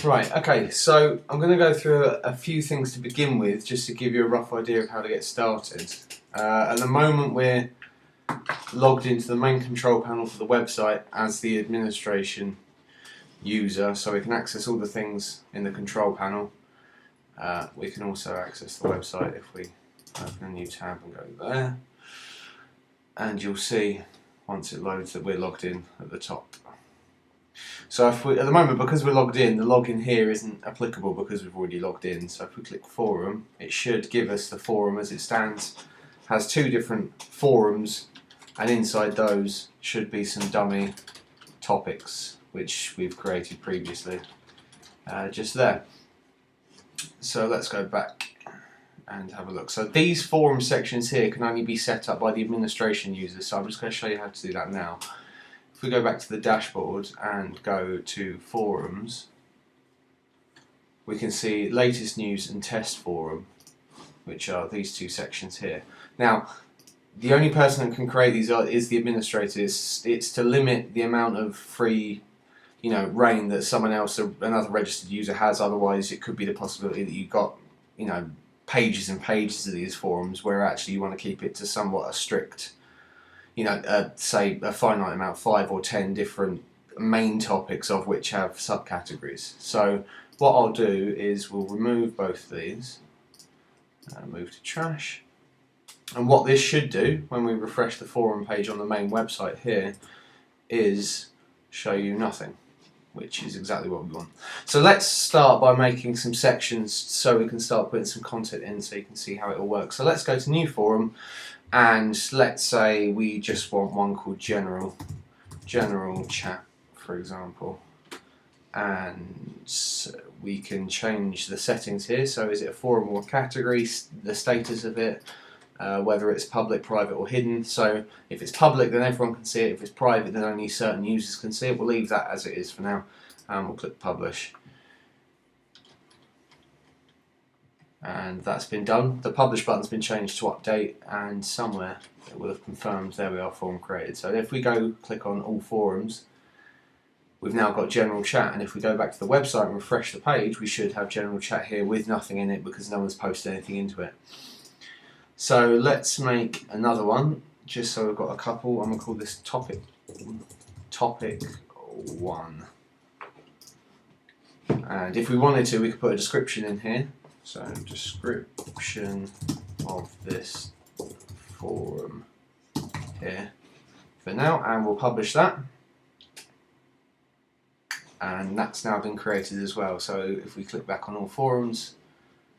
Right, okay, so I'm going to go through a few things to begin with, just to give you a rough idea of how to get started. At the moment we're logged into the main control panel for the website as the administration user, so we can access all the things in the control panel. We can also access the website if we open a new tab and go there. And you'll see, once it loads, that we're logged in at the top. So if we, at the moment, because we're logged in, the login here isn't applicable because we've already logged in. So if we click forum, it should give us the forum as it stands. Has two different forums, and inside those should be some dummy topics which we've created previously, just there. So let's go back and have a look. So these forum sections here can only be set up by the administration user, so I'm just going to show you how to do that now. If we go back to the dashboard and go to forums, we can see latest news and test forum, which are these two sections here. Now, the only person that can create these is the administrator. It's to limit the amount of free, reign that someone else, another registered user, has. Otherwise, it could be the possibility that you've got, pages and pages of these forums, where actually you want to keep it to somewhat a strict, say a finite amount, 5 or 10 different main topics of which have subcategories. So what I'll do is we'll remove both of these, move to trash, and what this should do when we refresh the forum page on the main website here is show you nothing, which is exactly what we want. So let's start by making some sections so we can start putting some content in so you can see how it all works. So let's go to new forum, and let's say we just want one called general chat, for example, and we can change the settings here. So is it a forum or a category, the status of it, whether it's public, private or hidden. So if it's public then everyone can see it, if it's private then only certain users can see it. We'll leave that as it is for now, and we'll click publish. And that's been done. The publish button's been changed to update, and somewhere it will have confirmed, there we are, forum created. So if we go click on all forums, we've now got general chat, and if we go back to the website and refresh the page, we should have general chat here with nothing in it because no one's posted anything into it. So let's make another one, just so we've got a couple. I'm going to call this topic 1. And if we wanted to, we could put a description in here. So description of this forum here for now, and we'll publish that. And that's now been created as well. So if we click back on all forums,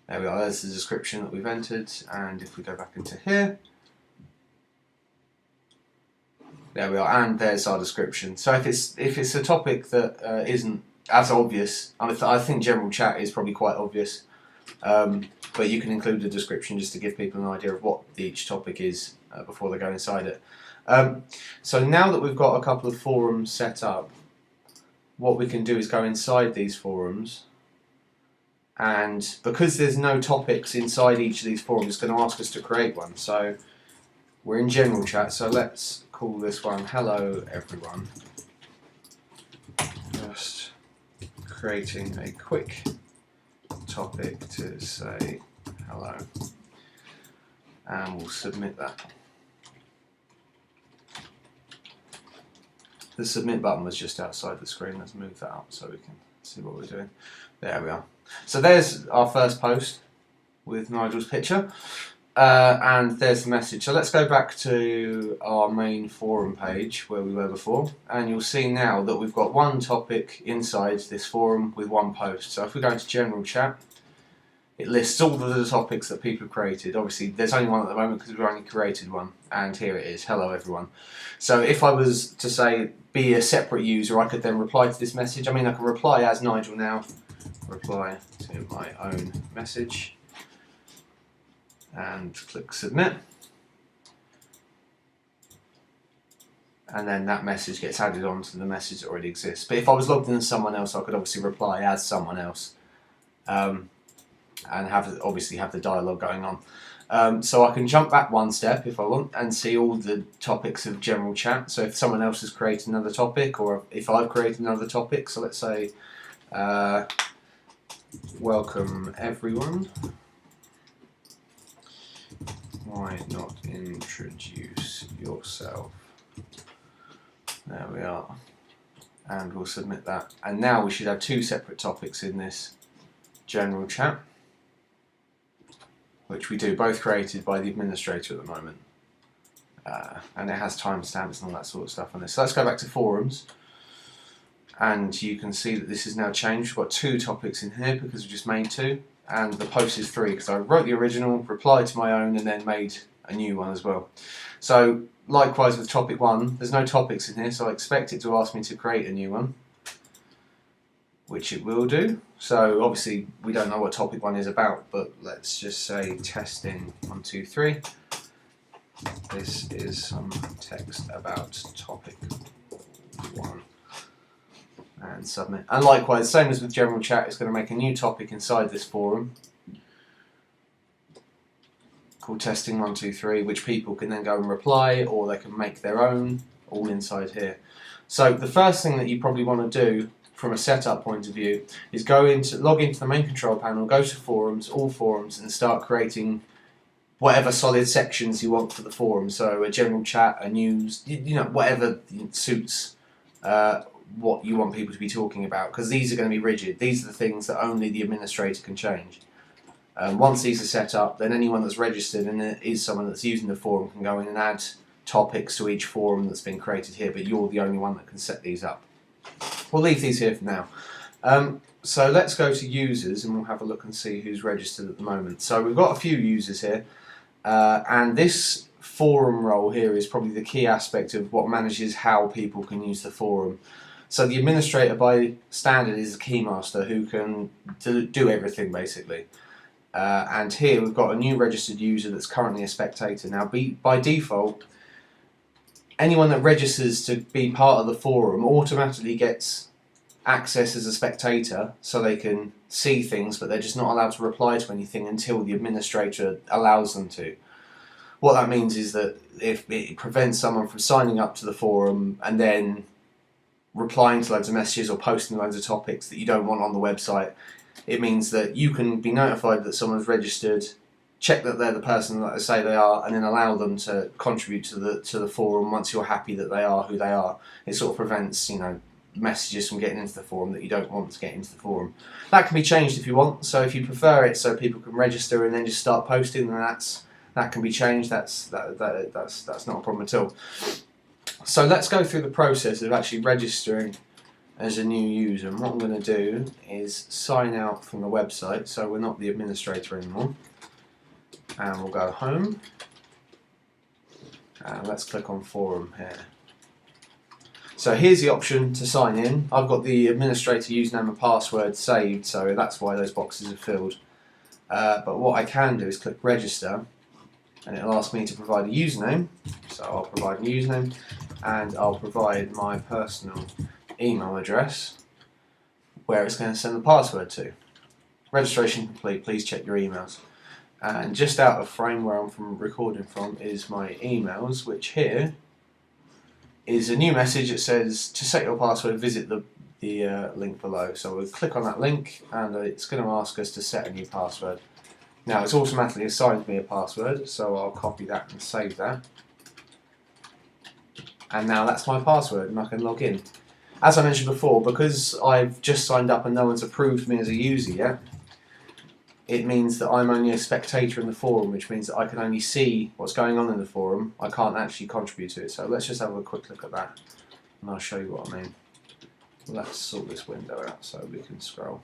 there we are, there's the description that we've entered, and if we go back into here, there we are, and there's our description. So if it's a topic that isn't as obvious, I think general chat is probably quite obvious, but you can include a description just to give people an idea of what each topic is before they go inside it. So now that we've got a couple of forums set up, what we can do is go inside these forums, and because there's no topics inside each of these forums, it's going to ask us to create one. So we're in general chat, so let's call this one hello everyone. Just creating a quick topic to say hello, and we'll submit that. The submit button was just outside the screen. Let's move that up so we can see what we're doing. There we are. So there's our first post with Nigel's picture, and there's the message. So let's go back to our main forum page where we were before, and you'll see now that we've got one topic inside this forum with one post. So if we go into general chat, it lists all of the topics that people have created. Obviously there's only one at the moment because we've only created one, and here it is, hello everyone. So if I was to say be a separate user, I could then reply to this message. I can reply as Nigel now, reply to my own message, and click submit, and then that message gets added on to the message that already exists. But if I was logged in as someone else, I could obviously reply as someone else, and obviously have the dialogue going on. So I can jump back one step if I want and see all the topics of general chat. So if someone else has created another topic, or if I've created another topic, so let's say welcome everyone. Why not introduce yourself? There we are. And we'll submit that. And now we should have two separate topics in this general chat, which we do, both created by the administrator at the moment. And it has timestamps and all that sort of stuff on this. So let's go back to forums. And you can see that this is now changed. We've got two topics in here because we just made two. And the post is 3 because I wrote the original, replied to my own, and then made a new one as well. So likewise with topic 1, there's no topics in here, so I expect it to ask me to create a new one, which it will do. So obviously we don't know what topic 1 is about, but let's just say testing 1, 2, 3. This is some text about topic 1. And submit. And likewise, same as with general chat, it's going to make a new topic inside this forum called testing 1, 2, 3, which people can then go and reply, or they can make their own, all inside here. So the first thing that you probably want to do from a setup point of view is log into the main control panel, go to forums, all forums, and start creating whatever solid sections you want for the forum. So a general chat, a news, you know, whatever suits what you want people to be talking about, because these are going to be rigid. These are the things that only the administrator can change. Once these are set up, then anyone that's registered and is someone that's using the forum can go in and add topics to each forum that's been created here, but you're the only one that can set these up. We'll leave these here for now. So let's go to users and we'll have a look and see who's registered at the moment. So we've got a few users here, and this forum role here is probably the key aspect of what manages how people can use the forum. So the administrator by standard is a keymaster who can do everything basically. And here we've got a new registered user that's currently a spectator. Now by default, anyone that registers to be part of the forum automatically gets access as a spectator, so they can see things, but they're just not allowed to reply to anything until the administrator allows them to. What that means is that if it prevents someone from signing up to the forum and then replying to loads of messages or posting loads of topics that you don't want on the website, it means that you can be notified that someone's registered, check that they're the person that they say they are, and then allow them to contribute to the forum once you're happy that they are who they are. It sort of prevents, you know, messages from getting into the forum that you don't want to get into the forum. That can be changed if you want. So if you prefer it so people can register and then just start posting, then that can be changed. That's not a problem at all. So let's go through the process of actually registering as a new user. And what I'm going to do is sign out from the website, so we're not the administrator anymore. And we'll go home. And let's click on forum here. So here's the option to sign in. I've got the administrator username and password saved, so that's why those boxes are filled. But what I can do is click register, and it'll ask me to provide a username. So I'll provide a username, and I'll provide my personal email address where it's going to send the password to. Registration complete, please check your emails. And just out of frame where I'm recording from is my emails, which here is a new message that says to set your password visit the link below. So we'll click on that link and it's going to ask us to set a new password. Now it's automatically assigned me a password, so I'll copy that and save that. And now that's my password and I can log in. As I mentioned before, because I've just signed up and no one's approved me as a user yet, it means that I'm only a spectator in the forum, which means that I can only see what's going on in the forum. I can't actually contribute to it. So let's just have a quick look at that and I'll show you what I mean. Let's sort this window out so we can scroll.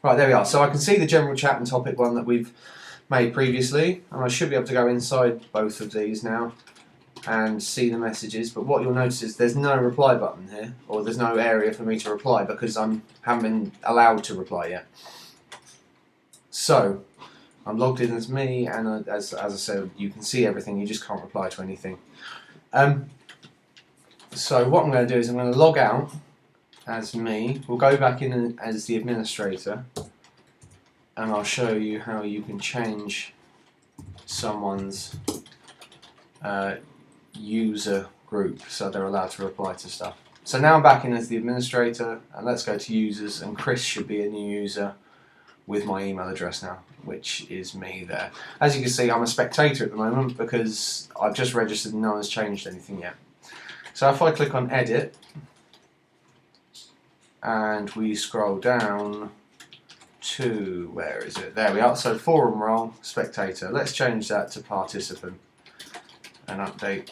Right, there we are. So I can see the general chat and topic 1 that we've made previously, and I should be able to go inside both of these now and see the messages, but what you'll notice is there's no reply button here, or there's no area for me to reply because I haven't been allowed to reply yet. So I'm logged in as me, and as I said, you can see everything, you just can't reply to anything. So what I'm going to do is I'm going to log out as me. We'll go back in as the administrator, and I'll show you how you can change someone's user group so they're allowed to reply to stuff. So now I'm back in as the administrator, and let's go to users, and Chris should be a new user. with my email address now, which is me there. As you can see, I'm a spectator at the moment because I've just registered and no one's changed anything yet. So if I click on edit and we scroll down to, where is it? There we are. So forum role, spectator. Let's change that to participant and update.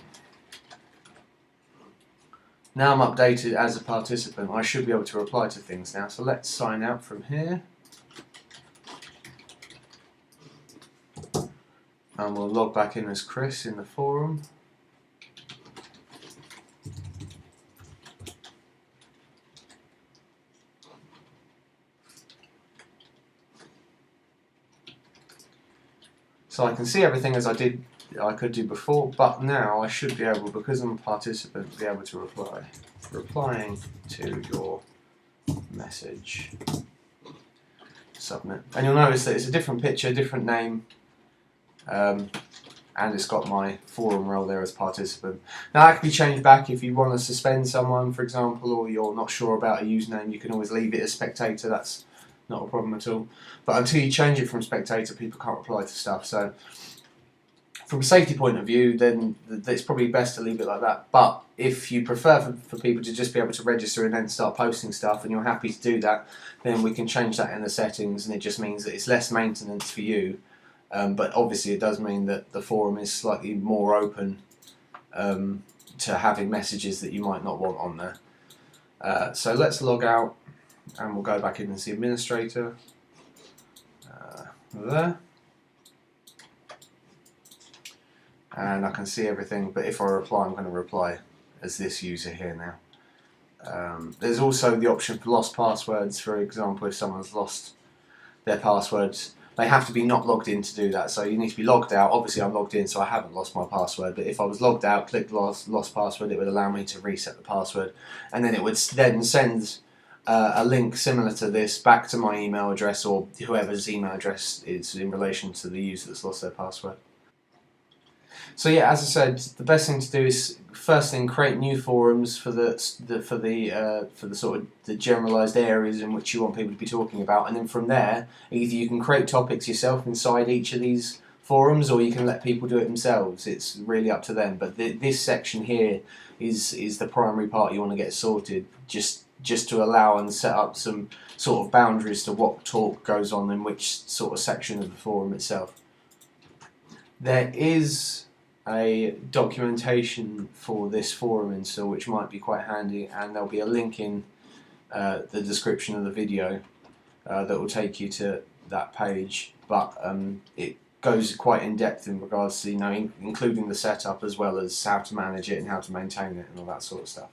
Now I'm updated as a participant. I should be able to reply to things now. So let's sign out from here. And we'll log back in as Chris in the forum. So I can see everything as I could do before, but now I should be able, because I'm a participant, be able to reply. Replying to your message. Submit. And you'll notice that it's a different picture, different name, and it's got my forum role there as participant. Now that can be changed back if you want to suspend someone, for example, or you're not sure about a username. You can always leave it as spectator. That's not a problem at all. But until you change it from spectator, people can't reply to stuff. So from a safety point of view, then it's probably best to leave it like that. But if you prefer for people to just be able to register and then start posting stuff, and you're happy to do that, then we can change that in the settings, and it just means that it's less maintenance for you. But obviously it does mean that the forum is slightly more open to having messages that you might not want on there. So let's log out and we'll go back in and see administrator there. And I can see everything, but if I reply, I'm going to reply as this user here now. There's also the option for lost passwords. For example, if someone's lost their passwords, they have to be not logged in to do that. So you need to be logged out. Obviously I'm logged in, so I haven't lost my password, but if I was logged out, clicked lost password, it would allow me to reset the password, and then it would then send a link similar to this back to my email address, or whoever's email address is in relation to the user that's lost their password. So yeah, as I said, the best thing to do is first thing create new forums for the sort of the generalised areas in which you want people to be talking about, and then from there, either you can create topics yourself inside each of these forums, or you can let people do it themselves. It's really up to them. But this section here is the primary part you want to get sorted, just to allow and set up some sort of boundaries to what talk goes on in which sort of section of the forum itself. There is a documentation for this forum install which might be quite handy, and there'll be a link in the description of the video that will take you to that page, but it goes quite in depth in regards to including the setup as well as how to manage it and how to maintain it and all that sort of stuff.